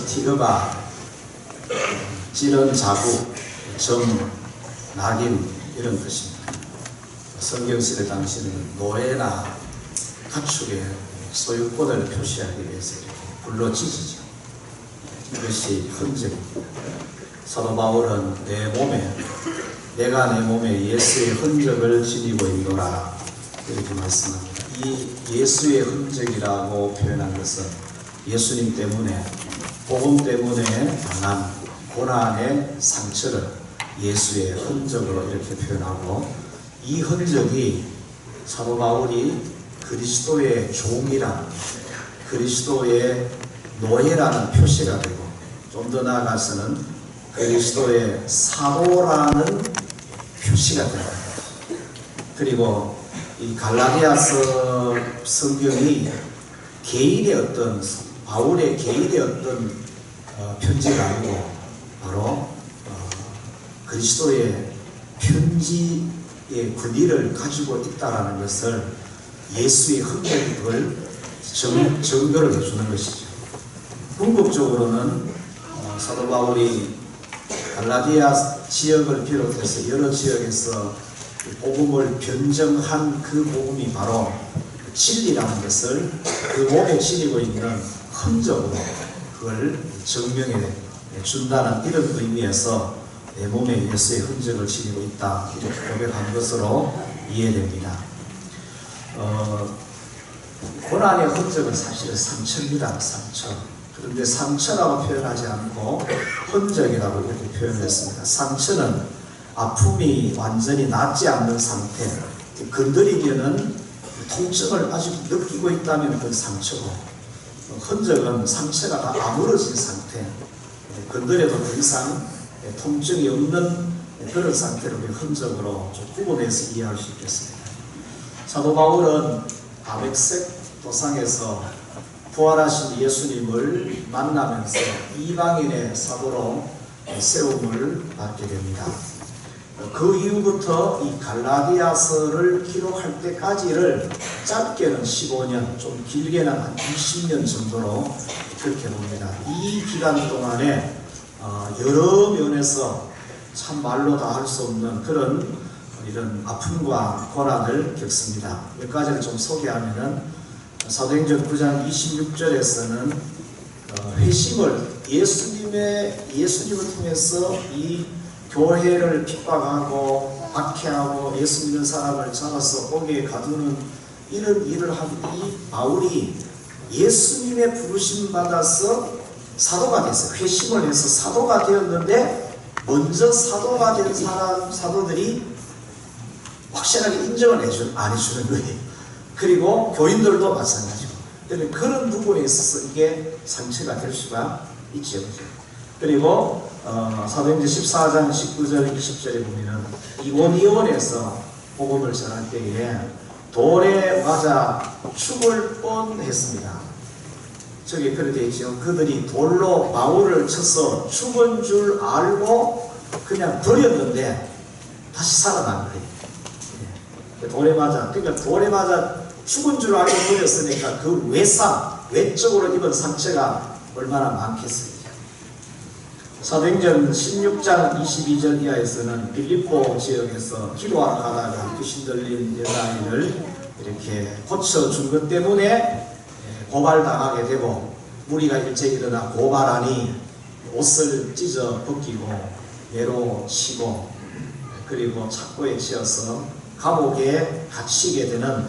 티그바, 찌른 자국, 점, 낙인 이런 뜻입니다. 성경시대 당시는 노예나 가축의 소유권을 표시하기 위해서 이렇게 불로 찢어지죠. 이것이 흔적입니다. 사도 바울은 내가 내 몸에 예수의 흔적을 지니고 있노라 이렇게 말씀합니다. 이 예수의 흔적이라고 표현한 것은 예수님 때문에, 복음 때문에 당한 고난의 상처를 예수의 흔적으로 이렇게 표현하고, 이 흔적이 사도 바울이 그리스도의 종이라는, 그리스도의 노예라는 표시가 되고, 좀 더 나아가서는 그리스도의 사도라는 표시가 됩니다. 그리고 이 갈라디아서 성경이 개인의 어떤, 바울의 개인의 어떤 편지가 아니고 바로 그리스도의 편지의 권위를 가지고 있다는 것을 예수의 흔적을 증거를 해주는 것이죠. 궁극적으로는 사도 바울이 갈라디아 지역을 비롯해서 여러 지역에서 복음을 변증한 그 복음이 바로 진리라는 것을 그 몸에 지니고 있는 흔적으로 그걸 증명해 준다는 이런 의미에서 내 몸에 예수의 흔적을 지니고 있다 이렇게 고백한 것으로 이해됩니다. 고난의 흔적은 사실은 상처입니다. 상처. 그런데 상처라고 표현하지 않고 흔적이라고 이렇게 표현했습니다. 상처는 아픔이 완전히 낫지 않는 상태, 건드리면은 통증을 아직 느끼고 있다면 그건 상처고, 흔적은 상처가 다 아물어진 상태, 건드려도 더 이상 통증이 없는 그런 상태를 흔적으로 좀 구분해서 이해할 수 있겠습니다. 사도 바울은 아벡색 도상에서 부활하신 예수님을 만나면서 이방인의 사도로 세움을 받게 됩니다. 그 이후부터 이 갈라디아서를 기록할 때까지를 짧게는 15년, 좀 길게는 한 20년 정도로 그렇게 봅니다. 이 기간 동안에 여러 면에서 참 말로 다 할 수 없는 그런 이런 아픔과 고난을 겪습니다. 몇 가지를 좀 소개하면은 사도행전 9장 26절에서는 회심을 예수님을 통해서 이 교회를 핍박하고 박해하고 예수 믿는 사람을 잡아서 옥에 가두는 이런 일을 한 이 바울이 예수님의 부르심 받아서 사도가 됐어요. 회심을 해서 사도가 되었는데 먼저 사도가 된 사도들이 확실하게 인정을 안 해주는 거예요. 그리고 교인들도 마찬가지고. 그런 부분에 있어서 이게 상처가 될 수가 있죠. 그리고 사도행전 14장 19절 20절에 보면은 이고니온에서 복음을 전할 때에 돌에 맞아 죽을 뻔했습니다. 저기 그렇게 되어 있죠. 그들이 돌로 바울을 쳐서 죽은 줄 알고 그냥 버렸는데 다시 살아난 거예요. 돌에 맞아, 그러니까 돌에 맞아 죽은 줄 알고 버렸으니까 그 외적으로 입은 상처가 얼마나 많겠습니까? 사도행전 16장 22절 이하에서는 빌립보 지역에서 기도하러 가다가 귀신 들린 여자아이를 이렇게 고쳐준 것 때문에 고발당하게 되고, 무리가 일제히 일어나 고발하니 옷을 찢어 벗기고 매로 치고 그리고 착고에 치어서 감옥에 갇히게 되는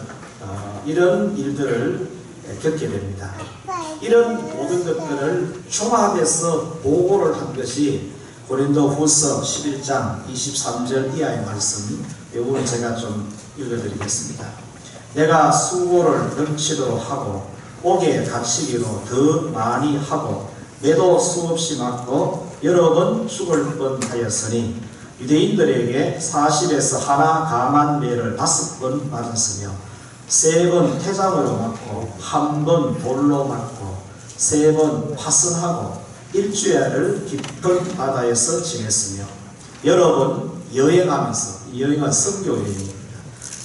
이런 일들을 겪게 됩니다. 이런 모든 것들을 종합해서 보고를 한 것이 고린도 후서 11장 23절 이하의 말씀, 이거는 제가 좀 읽어드리겠습니다. 내가 수고를 넘치도록 하고 옥에 갇히기로 더 많이 하고 매도 수없이 맞고 여러 번 죽을 뻔하였으니 유대인들에게 40에서 하나 감한 매를 5번 맞았으며 3번 태장으로 맞고 1번 돌로 맞고 3번 파선하고 일주일을 깊은 바다에서 지냈으며 여러 번 여행하면서, 여행은 선교 여행입니다.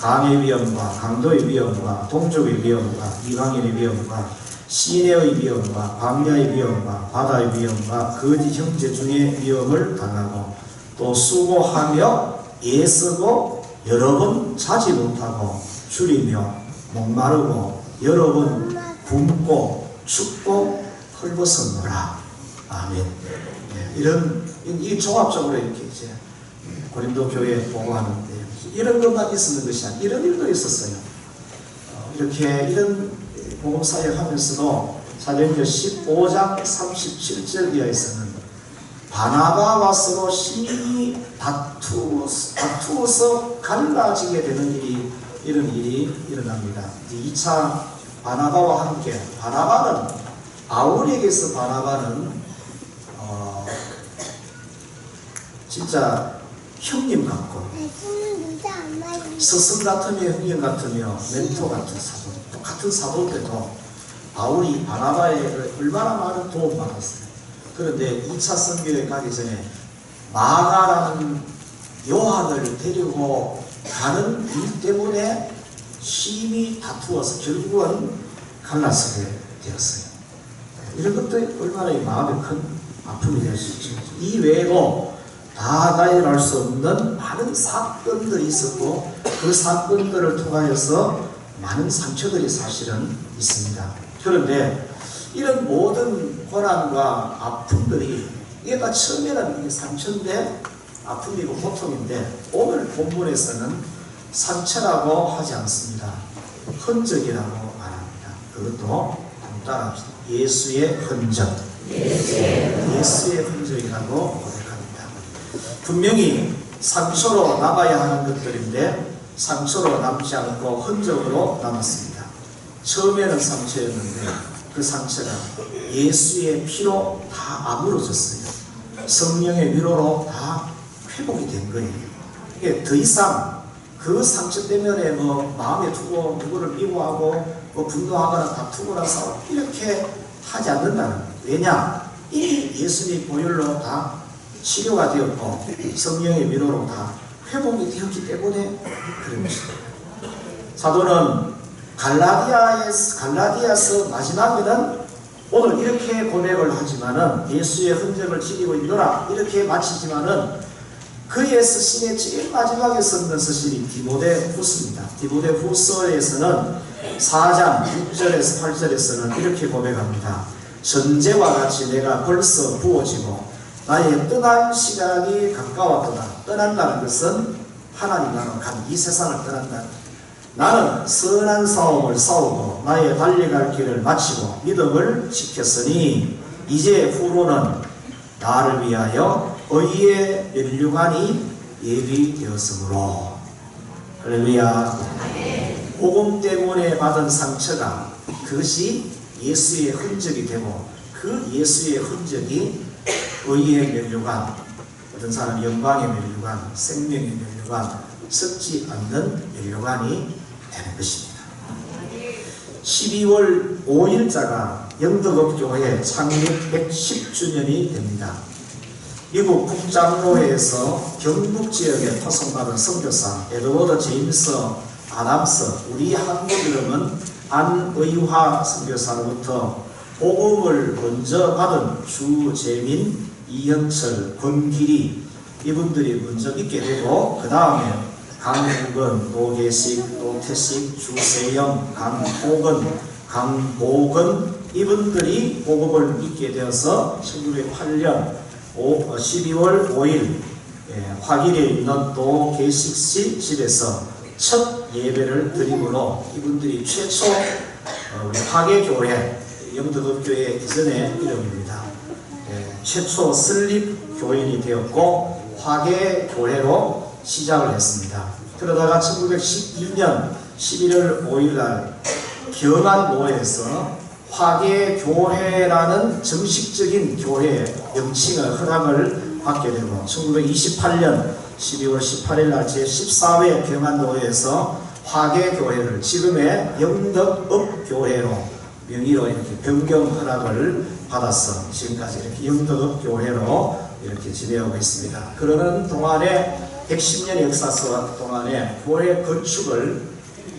강의 위험과 강도의 위험과 동족의 위험과 이방인의 위험과 시내의 위험과 광야의 위험과 바다의 위험과 거짓 형제 중에 위험을 당하고 또 수고하며 애쓰고 여러 번 자지 못하고 줄이며 목마르고 여러 번 굶고 춥고 헐벗었노라. 아멘. 네, 이 종합적으로 이렇게 이제 고린도 교회에 보고하는데 이런 것만 있었는 것이 아니라 이런 일도 있었어요. 이렇게 이런 복음사역 하면서도 사도행전 15장 37절 이하에서는 바나바와 서로 심히 다투어서 갈라지게 되는 이런 일이 일어납니다. 2차 바나바와 함께 바나바는 바울에게서 바나바는 진짜 형님 같고 스승 같으며 형님 같으며 멘토 같은 사도, 똑같은 사도인데도 바울이 바나바에 얼마나 많은 도움을 받았어요. 그런데 2차 선교에 가기 전에 마가라는 요한을 데리고 가는 일 때문에 심히 다투어서 결국은 갈라서게 되었어요. 이런 것도 얼마나 마음에 큰 아픔이 될 수 있죠. 이 외에도 다 나열할 수 없는 많은 사건들이 있었고 그 사건들을 통하여서 많은 상처들이 사실은 있습니다. 그런데 이런 모든 고난과 아픔들이 이게 다 처음에는 이게 상처인데 아픔이고 고통인데 오늘 본문에서는 상처라고 하지 않습니다. 흔적이라고 말합니다. 그것도 따라합시다. 예수의 흔적. 예수의 흔적이라고 고백합니다. 분명히 상처로 남아야 하는 것들인데 상처로 남지 않고 흔적으로 남았습니다. 처음에는 상처였는데 그 상처가 예수의 피로 다 아물어졌어요. 성령의 위로로 다 회복이 된 거예요. 이게 더 이상 그 상처 때문에 마음에 두고 누구를 미워하고 분노하거나 다투거나 싸우고 이렇게 하지 않는다는 거예요. 왜냐? 이미 예수님 보혈로 다 치료가 되었고 성령의 위로로 다 회복이 되었기 때문에 그런 것입니다. 사도는 갈라디아서 마지막에는 오늘 이렇게 고백을 하지만은 예수의 흔적을 지니고 있노라 이렇게 마치지만은 그의 서신의 제일 마지막에 썼던 서신이 디모데후서입니다. 디모데후서에서는 4장 6절에서 8절에서는 이렇게 고백합니다. 전제와 같이 내가 벌써 부어지고 나의 떠날 시간이 가까웠도다. 떠난다는 것은 하나님 나라 간 이 세상을 떠난다. 나는 선한 싸움을 싸우고 나의 달려갈 길을 마치고 믿음을 지켰으니 이제 후로는 나를 위하여 의의 면류관이 예비되었으므로. 할렐루야. 복음 때문에 받은 상처가 그것이 예수의 흔적이 되고 그 예수의 흔적이 의의 면류관, 어떤 사람 영광의 면류관, 생명의 면류관, 썩지 않는 면류관이 되는 것입니다. 12월 5일자가 영덕업교회 창립 110주년이 됩니다. 미국 북장로회에서 경북지역에 파송받은 선교사 에드워드 제임스 아담스, 우리 한국 이름은 안의화 선교사로부터 복음을 먼저 받은 주재민, 이형철, 권길이 이분들이 먼저 믿게 되고 그 다음에 강국은, 노계식, 노태식, 주세영, 강복은, 강복은 이분들이 복음을 믿게 되어서 1908년 12월 5일 화길에 있는 노계식씨 집에서 첫 예배를 드림으로 이분들이 최초 우리 화계교회, 영덕업교회 이전의 이름입니다. 최초 설립 교인이 되었고 화계교회로 시작을 했습니다. 그러다가 1912년 11월 5일날 경안로에서 화계교회라는 정식적인 교회 명칭의 허락을 받게 되고 1928년 12월 18일날 제14회 경안로에서 화계교회를 지금의 영덕업교회로 명의로 이렇게 변경 허락을 받아서 지금까지 이렇게 영덕업교회로 이렇게 지내오고 있습니다. 그러는 동안에 110년 역사서 동안에 교회 건축을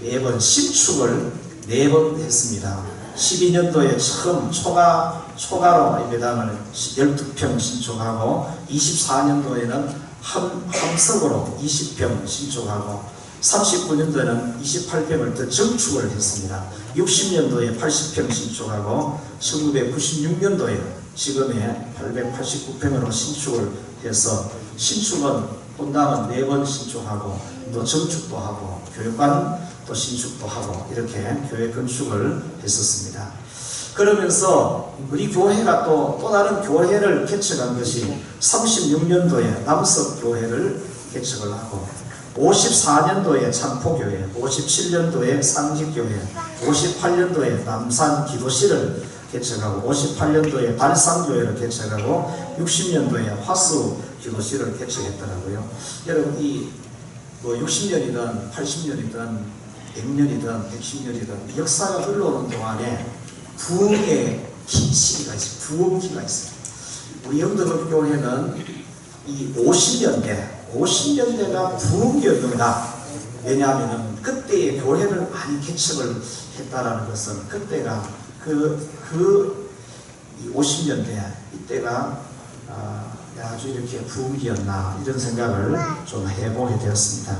4번, 신축을 4번 했습니다. 12년도에 처음 초가로 예배당을 12평 신축하고 24년도에는 함석으로 20평 신축하고 39년도에는 28평을 더 증축을 했습니다. 60년도에 80평 신축하고 1996년도에 지금의 889평으로 신축을 해서 신축은 본당은 4번 신축하고 또 증축도 하고 교회관 또 신축도 하고 이렇게 교회 건축을 했었습니다. 그러면서 우리 교회가 또 다른 교회를 개척한 것이 36년도에 남석교회를 개척을 하고 54년도에 창포교회, 57년도에 상직교회, 58년도에 남산기도실을 개척하고 58년도에 발상교회를 개척하고 60년도에 화수기도실을 개척했더라고요. 여러분 이 60년이든 80년이든 100년이든 110년이든 역사가 흘러오는 동안에 부흥의 시기가 있어요. 부흥기가 있어요. 우리 영덕교회는 이 50년대가 부흥기였습니다. 왜냐하면 그때의 교회를 많이 개척을 했다라는 것은 그때가 그 50년대 이때가 아주 이렇게 부흥기였나 이런 생각을 좀 해보게 되었습니다.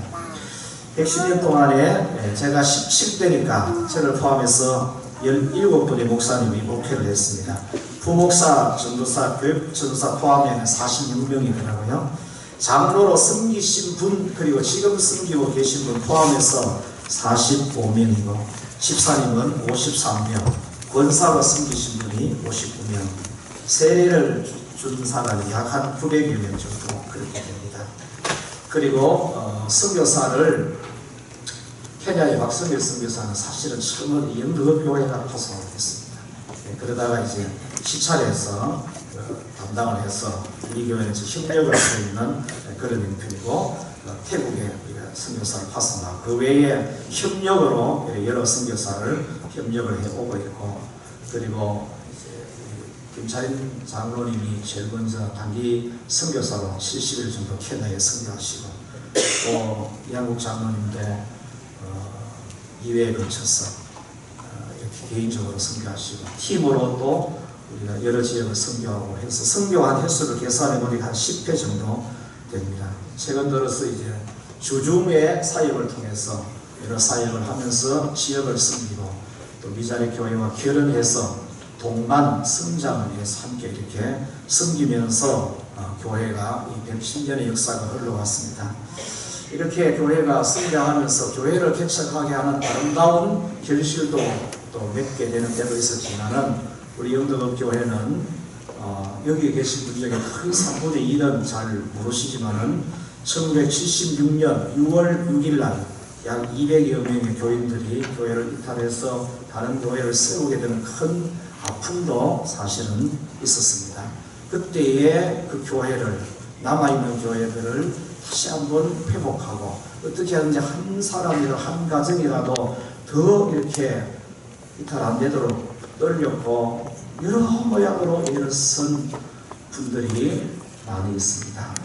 110년 동안에 제가 17대니까 저를 포함해서 17분의 목사님이 목회를 했습니다. 부목사, 전도사, 교육전도사 포함해는 46명이더라고요. 장로로 섬기신 분 그리고 지금 섬기고 계신 분 포함해서 45명이고 집사님은 53명, 권사로 섬기신 분이 59명, 세례를 준 사람이 약 한 900여 명 정도 그렇게 됩니다. 그리고 선교사를 케냐의 박성길 선교사는 사실은 처음은 영덕교회가 파송을 했습니다. 그러다가 이제 시찰해서 담당을 해서 우리 교회는 협력을 하고 있는 그런 형편이고 태국에 우리가 선교사를 파송하고 그 외에 협력으로 여러 선교사를 협력을 해오고 있고 그리고 김차인 장로님이 제일 먼저 단기 선교사로 70일 정도 케냐에 선교하시고 또 이한국 장로님도 2회에 걸쳐서 이렇게 개인적으로 선교하시고 팀으로 또 우리가 여러 지역을 선교하고 해서 선교한 횟수를 계산해 보니까 한 10회 정도 됩니다. 최근 들어서 이제 주중의 사역을 통해서 여러 사역을 하면서 지역을 섬기고 또 미자리 교회와 결연해서 동반 성장을 위해서 함께 이렇게 섬기면서 교회가 이 110년의 역사가 흘러왔습니다. 이렇게 교회가 성장하면서 교회를 개척하게 하는 아름다운 결실도 또 맺게 되는 때도 있었지만은 우리 영덕교회는 여기 계신 분 중에 거의 3분의 2는 잘 모르시지만은 1976년 6월 6일 날 약 200여 명의 교인들이 교회를 이탈해서 다른 교회를 세우게 되는 큰 아픔도 사실은 있었습니다. 그때의 그 교회를 남아있는 교회들을 다시 한번 회복하고 어떻게 하든지 한 사람이라도 한 가정이라도 더 이렇게 이탈 안 되도록 떨렸고 여러 모양으로 일을 쓴 분들이 많이 있습니다.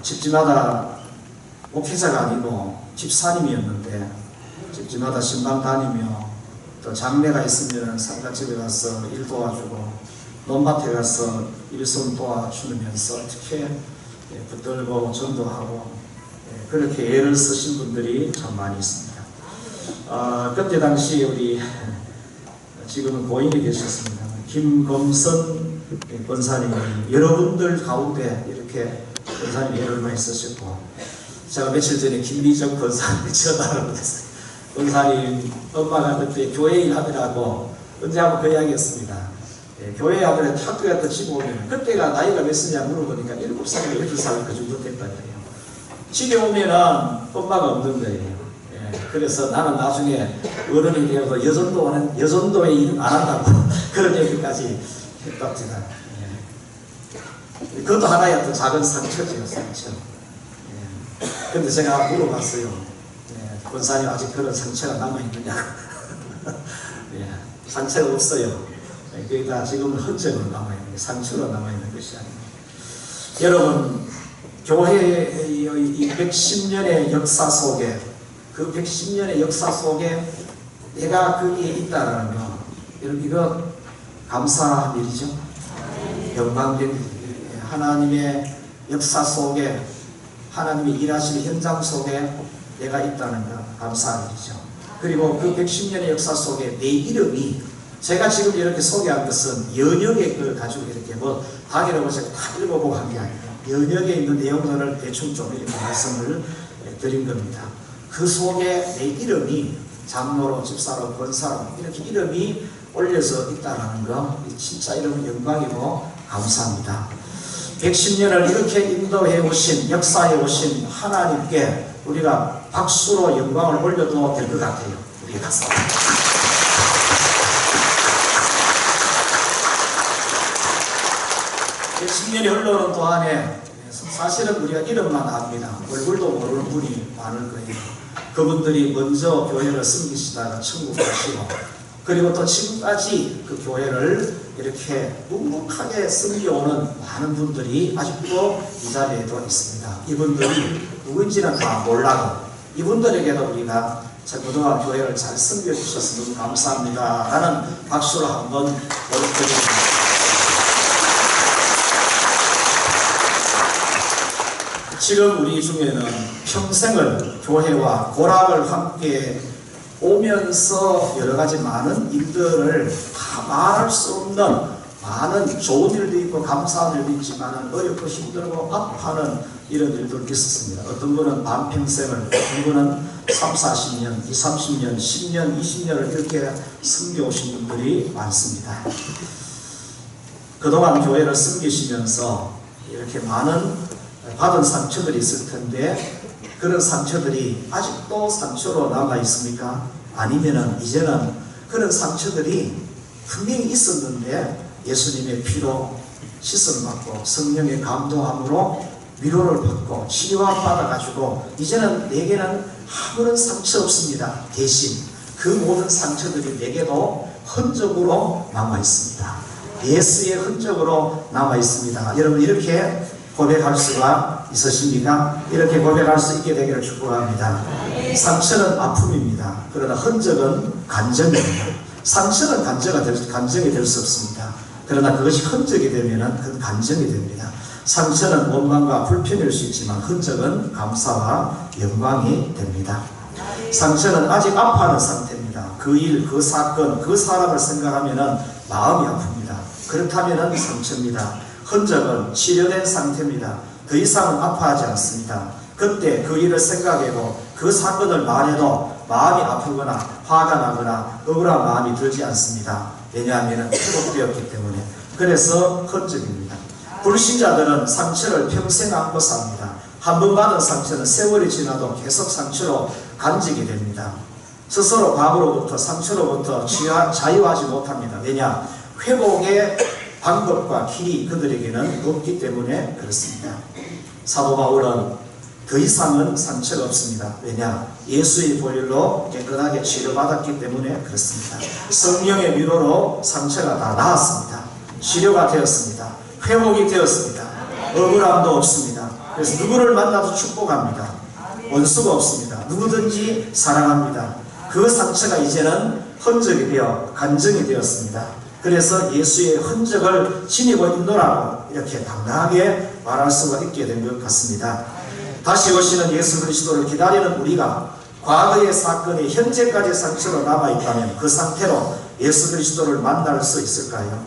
집집마다 목회자가 아니고 집사님이었는데 집집마다 신방 다니며 또 장례가 있으면 상가집에 가서 일 도와주고 논밭에 가서 일손 도와주면서 어떻게 붙들고 전도하고 그렇게 애를 쓰신 분들이 참 많이 있습니다. 그때 당시 우리 지금은 고인이 계셨습니다. 김검선 권사님이 여러분들 가운데 이렇게 권사님 애를 많이 쓰셨고 제가 며칠 전에 김미정 권사님이 전화를 받았어요. 권사님 엄마가 그때 교회 일 하느라고 언제 한번 그 이야기했습니다. 교회 아무래도 학교 같은 집에 오면 그때가 나이가 몇 살이냐 물어보니까 7살이나 8살 그 정도 됐다 그래요. 집에 오면은 엄마가 없는 거예요. 그래서 나는 나중에 어른이 되어서 여전도에 일 안 한다고 그런 얘기까지 했답니다. 그것도 하나의 어떤 작은 상처죠, 상처. 근데 제가 물어봤어요. 권사님 아직 그런 상처가 남아있느냐고. 상처가 없어요. 그게 다 지금은 흔적으로 남아있는 게 상처로 남아있는 것이 아닙니다. 여러분, 교회의 이 110년의 역사 속에 그 110년의 역사 속에 내가 거기에 있다라는 거, 이거 감사한 일이죠. 영광된 일이에요. 하나님의 역사 속에, 하나님의 일하시는 현장 속에 내가 있다는 거 감사한 일이죠. 그리고 그 110년의 역사 속에 내 이름이, 제가 지금 이렇게 소개한 것은 연역의 걸 가지고 이렇게 뭐 당이라고 제가 다 읽어보고 한 게 아니고 연역에 있는 내용들을 대충 좀 이렇게 말씀을 드린 겁니다. 그 속에 내 이름이 장로로, 집사로, 권사로 이렇게 이름이 올려서 있다는 거, 진짜 이러면 영광이고 감사합니다. 110년을 이렇게 인도해 오신, 역사해 오신 하나님께 우리가 박수로 영광을 올려도 될 것 같아요. 우리 가서. 110년이 흘러오는 동안에 사실은 우리가 이름만 압니다. 얼굴도 모르는 분이 많을 거예요. 그분들이 먼저 교회를 섬기시다가 천국 가시고, 그리고 또 지금까지 그 교회를 이렇게 묵묵하게 섬겨오는 많은 분들이 아직도 이 자리에도 있습니다. 이분들이 누구인지는 다 몰라도 이분들에게도 우리가 그동안 교회를 잘 섬겨주셔서 너무 감사합니다 라는 박수로 한번 보여드립니다. 지금 우리 중에는 평생을 교회와 고락을 함께 오면서 여러 가지 많은 일들을 다 말할 수 없는 많은 좋은 일도 있고 감사한 일도 있지만 어렵고 힘들고 아파하는 이런 일도 있었습니다. 어떤 분은 반평생을, 어떤 분은 3, 40년, 20, 30년, 10년, 20년을 이렇게 섬겨오신 분들이 많습니다. 그동안 교회를 섬기시면서 이렇게 많은 받은 상처들이 있을 텐데 그런 상처들이 아직도 상처로 남아 있습니까? 아니면은 이제는 그런 상처들이 분명히 있었는데 예수님의 피로 씻음을 받고 성령의 감동함으로 위로를 받고 치유함 받아가지고 이제는 내게는 아무런 상처 없습니다. 대신 그 모든 상처들이 내게도 흔적으로 남아 있습니다. 예수의 흔적으로 남아 있습니다. 여러분 이렇게 고백할 수가 있으십니까? 이렇게 고백할 수 있게 되기를 축복합니다. 상처는 아픔입니다. 그러나 흔적은 간정입니다. 상처는 간정이 될 수 없습니다. 그러나 그것이 흔적이 되면 그건 간정이 됩니다. 상처는 원망과 불편일 수 있지만 흔적은 감사와 영광이 됩니다. 상처는 아직 아파하는 상태입니다. 그 일, 그 사건, 그 사람을 생각하면 마음이 아픕니다. 그렇다면 상처입니다. 흔적은 치료된 상태입니다. 더 이상은 아파하지 않습니다. 그때 그 일을 생각해도 그 사건을 말해도 마음이 아프거나 화가 나거나 억울한 마음이 들지 않습니다. 왜냐하면 회복되었기 때문에. 그래서 흔적입니다. 불신자들은 상처를 평생 안고 삽니다. 한 번 받은 상처는 세월이 지나도 계속 상처로 간직이 됩니다. 스스로 과거로부터 상처로부터 자유하지 못합니다. 왜냐? 회복의 방법과 길이 그들에게는 없기 때문에 그렇습니다. 사도 바울은 더 이상은 상처가 없습니다. 왜냐? 예수의 보혈로 깨끗하게 치료받았기 때문에 그렇습니다. 성령의 위로로 상처가 다 나았습니다. 치료가 되었습니다. 회복이 되었습니다. 억울함도 없습니다. 그래서 누구를 만나도 축복합니다. 원수가 없습니다. 누구든지 사랑합니다. 그 상처가 이제는 흔적이 되어 간증이 되었습니다. 그래서 예수의 흔적을 지니고 있노라고 이렇게 당당하게 말할 수가 있게 된 것 같습니다. 다시 오시는 예수 그리스도를 기다리는 우리가 과거의 사건이 현재까지 상처로 남아있다면 그 상태로 예수 그리스도를 만날 수 있을까요?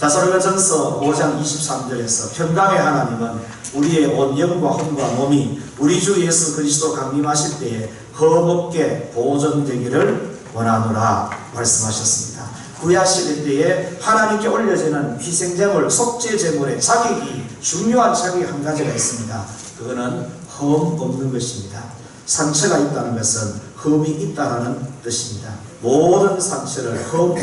데살로니가전서 5장 23절에서 평강의 하나님은 우리의 온 영과 혼과 몸이 우리 주 예수 그리스도 강림하실 때에 흠없게 보존되기를 원하노라 말씀하셨습니다. 구약시대 때에 하나님께 올려지는 희생제물, 속죄제물의 자격이, 중요한 자격이 한 가지가 있습니다. 그거는 흠 없는 것입니다. 상처가 있다는 것은 흠이 있다는 뜻입니다. 모든 상처를 흠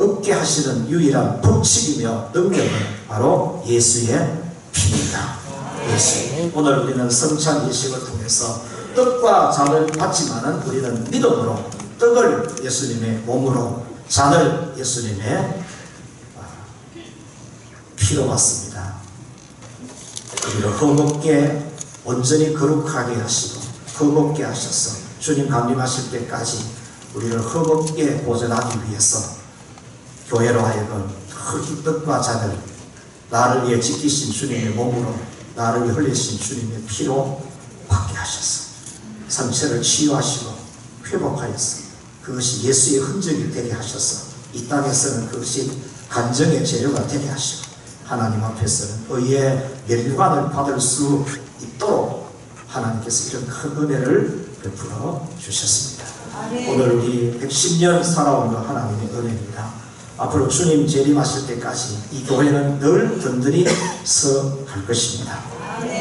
없게 하시는 유일한 법칙이며 능력은 바로 예수의 피입니다. 예수. 오늘 우리는 성찬 예식을 통해서 떡과 잔을 받지만은 우리는 믿음으로 떡을 예수님의 몸으로, 잔을 예수님의 피로 받습니다. 우리를 흠없게 온전히 거룩하게 하시고 흠없게 하셔서 주님 강림하실 때까지 우리를 흠없게 보존하기 위해서 교회로 하여금 큰 뜻과 자들, 나를 위해 지키신 주님의 몸으로, 나를 위해 흘리신 주님의 피로 받게 하셔서 상처를 치유하시고 회복하여서 그것이 예수의 흔적이 되게 하셔서 이 땅에서는 그것이 간정의 재료가 되게 하시고 하나님 앞에서는 의의 멸관을 받을 수 있도록 하나님께서 이런 큰 은혜를 베풀어 주셨습니다. 오늘 우리 110년 살아온 것 하나님의 은혜입니다. 앞으로 주님 재림하실 때까지 이 교회는 늘 든든히 서 갈 것입니다.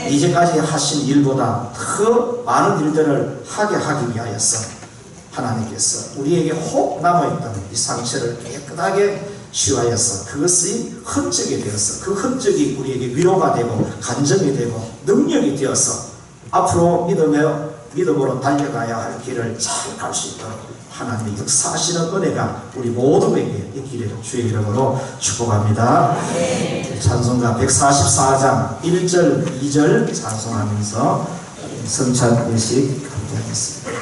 이제까지 하신 일보다 더 많은 일들을 하게 하기 위하여서 하나님께서 우리에게 혹 남아있던 이 상처를 깨끗하게 치유하여서 그것이 흔적이 되어서 그 흔적이 우리에게 위로가 되고 간정이 되고 능력이 되어서 앞으로 믿음으로 달려가야 할 길을 잘 갈 수 있도록 하나님의 역사하시는 은혜가 우리 모두에게 있기를 주의 이름으로 축복합니다. 찬송가 144장 1절 2절 찬송하면서 성찬 예식 함께 하겠습니다.